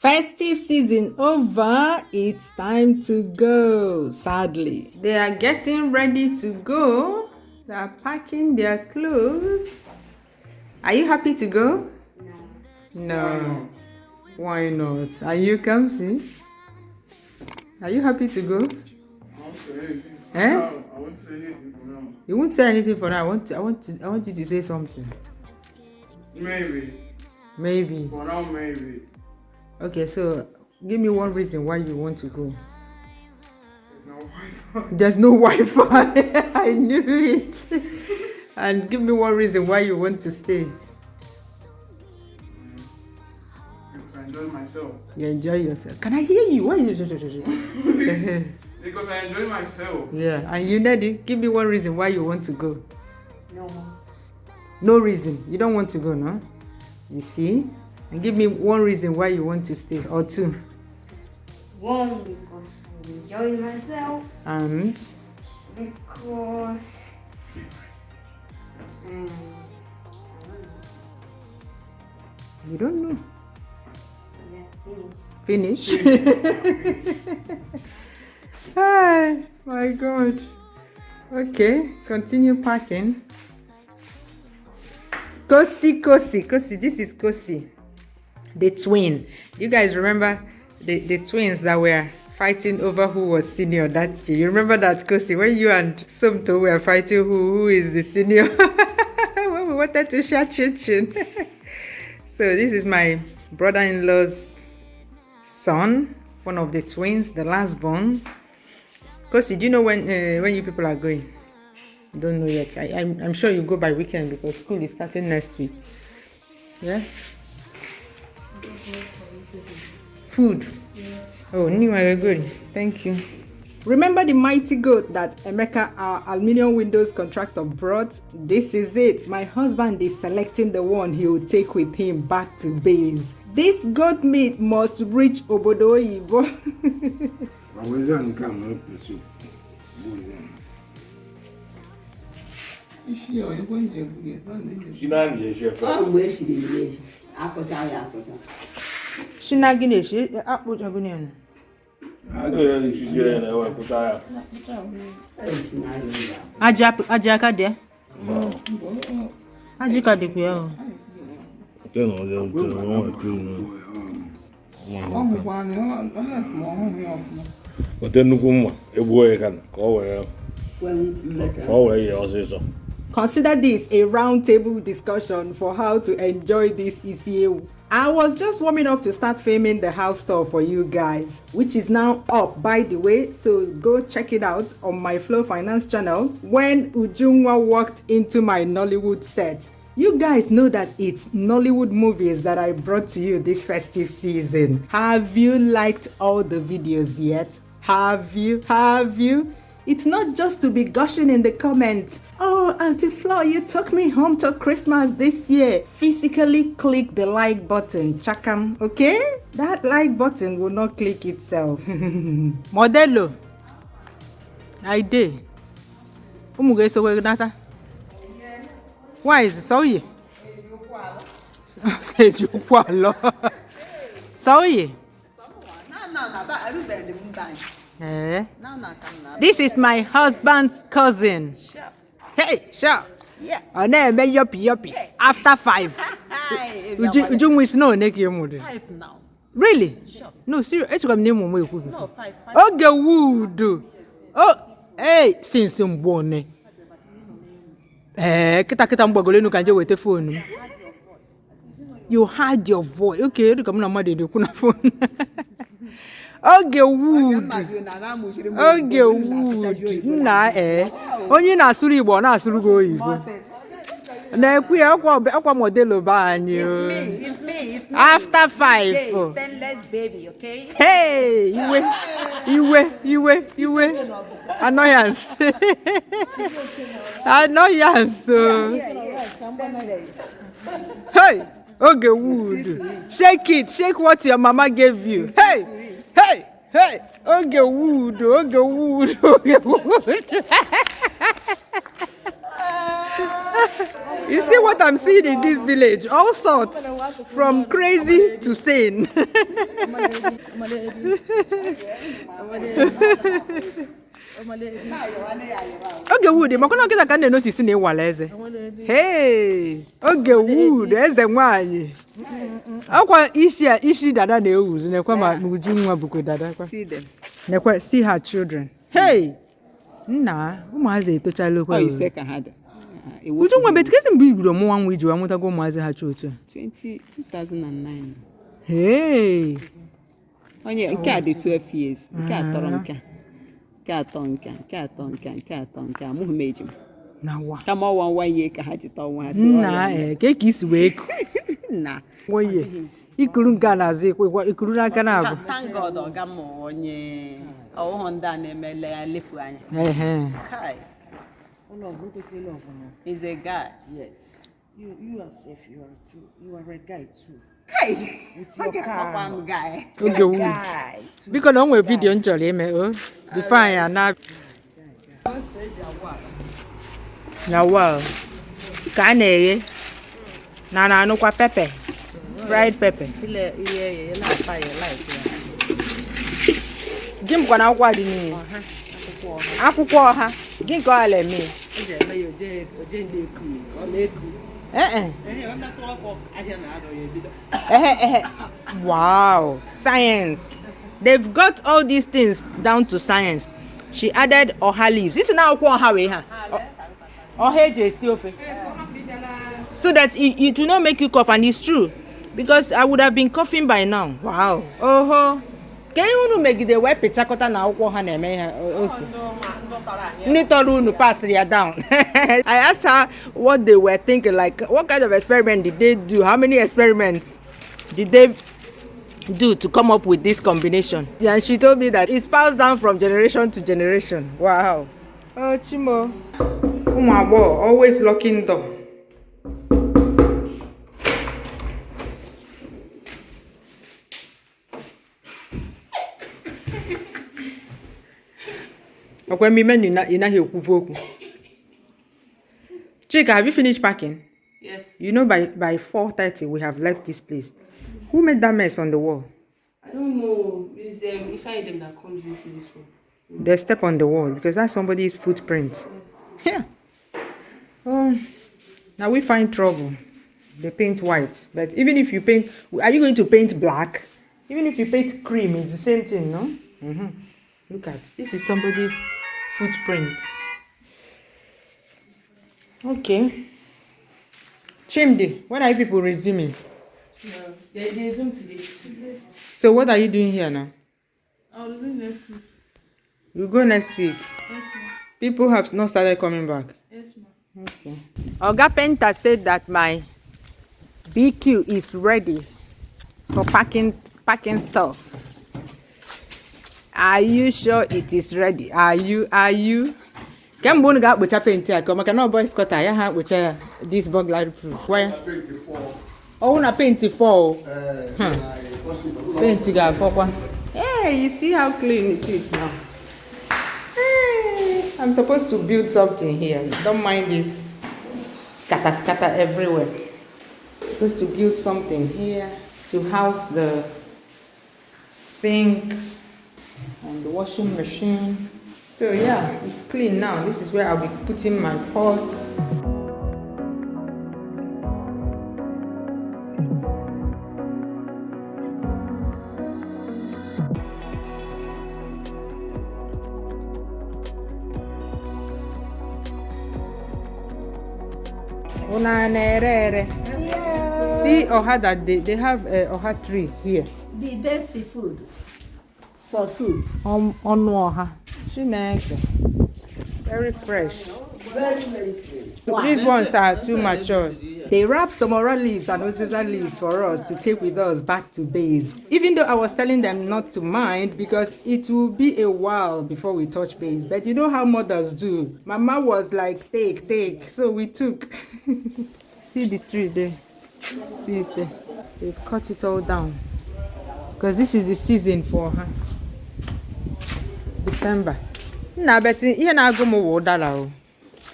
Festive season over. It's time to go. Sadly, they are getting ready to go. They are packing their clothes. Are you happy to go? No. Why not? Are you Kamsi? Are you happy to go? I won't say anything. Eh? I won't say anything for now. You won't say anything for now. I want you to say something. Maybe. For now, maybe. Okay, so give me one reason why you want to go. There's no Wi-Fi. There's no Wi-Fi. I knew it. And give me one reason why you want to stay. Because I enjoy myself. You enjoy yourself. Can I hear you? Why you? Because I enjoy myself. Yeah, and you, Neddy, give me one reason why you want to go. No. No reason. You don't want to go, no? You see? And give me one reason why you want to stay, or two. One, because I enjoy myself. And? Because You don't know. yeah, Finish? Ah, my God. Okay, continue packing. Kosi. This is Kosi, the twin. You guys remember the twins that were fighting over who was senior that year? You remember that, Kosi, when you and Somto were fighting who is the senior? When we wanted to share chin. So this is my brother-in-law's son, one of the twins, the last born. Kosi, do you know when you people are going? Don't know yet. I'm sure you go by weekend because school is starting next week. Yeah? Food? Yes. Oh, anyway, good. Thank you. Remember the mighty goat that Emeka, our aluminium windows contractor, brought? This is it. My husband is selecting the one he will take with him back to base. This goat meat must reach Obodo Oyibo. Consider this a round table discussion for how to enjoy this Isiewu. I was just warming up to start filming the house tour for you guys, which is now up, by the way, so go check it out on my Flow Finance channel. When Ujungwa walked into my Nollywood set, you guys know that it's Nollywood movies that I brought to you this festive season. Have you liked all the videos yet? Have you? It's not just to be gushing in the comments. Oh, Auntie Flo, you took me home to Christmas this year. Physically click the like button, chakam, okay? That like button will not click itself. Modelo. I did. Why is it so ye? Say you kwalo. So ye? Eh? This is my husband's cousin. Hey, sure. yeah. After 5. Ujung is no neki yomude. 5 now. Really? Sure. No, serious. It's got name mo you. No, 5. Oh, the wood. Oh, hey, since some born. Kita mbogole no kanje with the phone. You had your voice. Okay, you come na made the kuna phone. Oge wood. Na onye na asuru Igbo na asuru go Igbo. Na ekwu ya akwa modelo ba anyi. It's me. After 5. Stainless baby, okay? Hey, iwe. Annoyance. Hey, Oge wood. Shake what your mama gave you. Hey, Oge wood. You see what I'm seeing in this village? All sorts, from crazy to sane. Okay, Wood, I'm going to get a notice in a waleze. Hey, okay, Wood, there's a one. Aqua ishi dada de use, and a quama mujuma buku dada. See them. See her children. Hey, nah, who has a child? Oh, you second had. Which one bet getting big with one with you? I want to go maze her children. 2009. Hey, Oh, yeah, you can't do 12 years. You can't tonka. Move major. now what? Come on, 1 year, Kahajita once. Nah, cake is wake. Nah. Why, you couldn't get as if you couldn't get out. Thank God, or Gammo, yeah. Oh, Honda, Mele, Lithuania. Kai. He's a guy. Yes. You are safe. You are true. You are a guy too. Kai. With your car. One guy. Okay, Guy. because on with video and jolly, the fire now. Now, well, can I? Nana, no pepper. Fried pepper. Yeah, not fire light. Jim gonna what in me. Akwụkwọ ha. Gị nke ọ leme. Wow, science. They've got all these things down to science. She added oha leaves. This is now akwụkwọ ọha we ha. Oha eji esi ofe. So that it will not make you cough, and it's true. Because I would have been coughing by now. Wow. Oh. Can you make the web pichakota na akwụkwọ ha na-eme ha also? Nitoru pass ya down. I asked her what they were thinking, like what kind of experiment did they do? How many experiments did they do to come up with this combination? And she told me that it's passed down from generation to generation. Wow. Oh, Chimo. Always locking door. Okay, me men in here kuvoku. Chika, have you finished packing? Yes. You know by 4:30 we have left this place. Who made that mess on the wall? I don't know. It's if I them that comes into this room. They step on the wall because that's somebody's footprint. Yeah. Oh, now we find trouble. They paint white, but even if you paint, are you going to paint black? Even if you paint cream, it's the same thing, no? Look at this is somebody's footprint. Okay. Chimdi, when are you people resuming? No, they resume today. So what are you doing here now? I'll do next week. You go next week. Yes, ma'am. People have not started coming back. Yes, ma'am. Okay. Oga Painter said that my BQ is ready for packing stuff. Are you sure it is ready? Are you? Can one get with a painter? Come, I cannot boy Scott. I have with this burglary proof. Why? Oh, na paint for. Paint guy for one. Hey, you see how clean it is now. Hey, I'm supposed to build something here. Don't mind this scatter everywhere. Supposed to build something here to house the sink and the washing machine. So yeah, it's clean now. This is where I'll be putting my pots. See oha that they have oha tree here. The best food for soup. On oha. Very fresh. Very fresh. So these ones are too mature. They wrap some oral leaves and oziza leaves for us to take with us back to base. Even though I was telling them not to mind because it will be a while before we touch base. But you know how mothers do. Mama was like, take. So we took. See the tree there. See it there. They've cut it all down. Because this is the season for her. December. Nah, but here now go more Udara.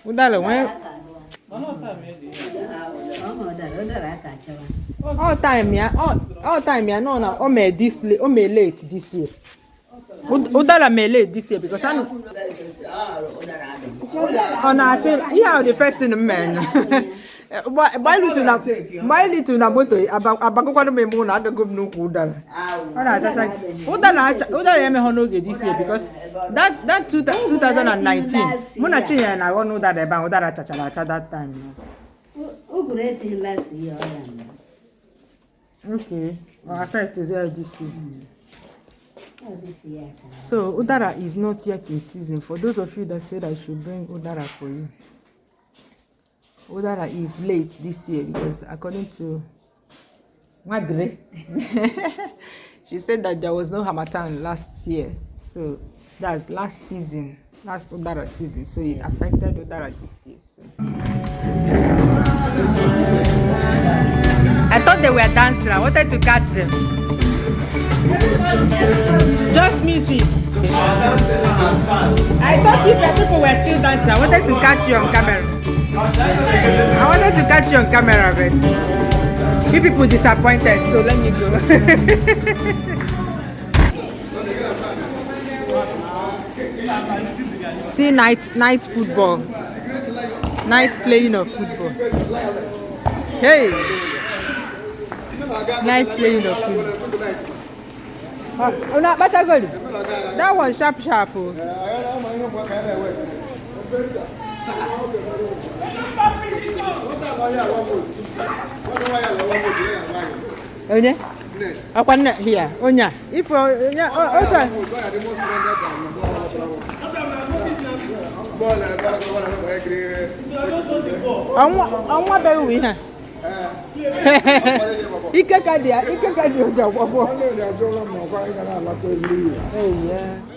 Udara, when All time ya no na o may late this year. Udara may late this year because I say yeah the first in the man. Why little na moto abakokwa no me mu na agago no ku Udara. Ona ta say Udara ya me ho no this year because that 2019 muna Chinyere na go no Udara chachara that time. Ugureti last year. Okay, I felt to say this year. This year. So Udara is not yet in season. For those of you that said I should bring Udara for you, Udara is late this year because according to Magre, she said that there was no Hamatan last year. So that's last season, last Udara season. So it affected Udara this year. So. I thought they were dancing. I wanted to catch them. Just music. I thought people were still dancing. I wanted to catch you on camera. But you people disappointed, so let me go. See night football. Night playing of football. Hey! Night playing of football. Oh, not better good. That one sharp. Oh. Onya? Akwan here. Onya. If onya Onwa be we ha.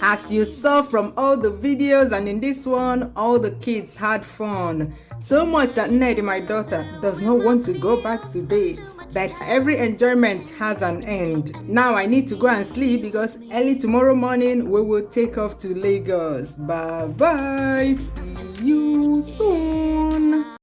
As you saw from all the videos and in this one, all the kids had fun. So much that Ned, my daughter, does not want to go back to bed. But every enjoyment has an end. Now I need to go and sleep because early tomorrow morning we will take off to Lagos. Bye bye. See you soon.